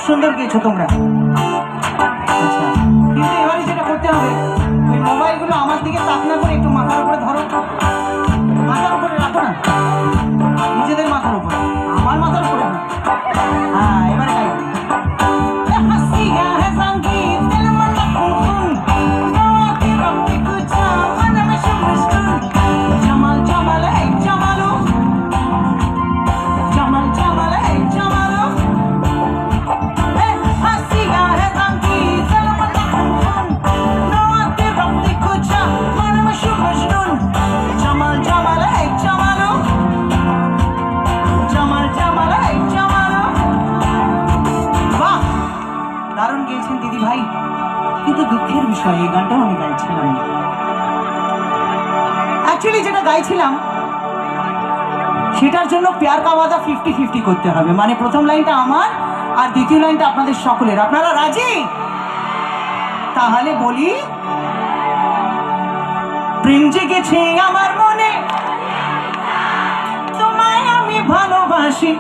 সুন্দর গেয়েছো তোমরা। আচ্ছা, কিন্তু এবারে যেটা করতে হবে, ওই মোবাইলগুলো আমার দিকে তাক না করে একটু মাথার উপরে ধরো, মাথার উপরে রাখো না, নিজেদের মাথার উপরে, আমার মাথার উপরে না। হ্যাঁ, এবারে গাইবো। দারুণ গেয়েছেন দিদি ভাই, কিন্তু দুঃখের বিষয় এই গানটাও আমি গাইছিলাম না। অ্যাকচুয়ালি যেটা গাইছিলাম সেটার জন্য প্যার কা ওয়াদা 50-50 করতে হবে, মানে প্রথম লাইনটা আমার আর দ্বিতীয় লাইনটা আপনাদের সকলের। আপনারা রাজি? তাহলে বলি, প্রেম জেগেছে আমার মনে, তোমায় আমি ভালোবাসি।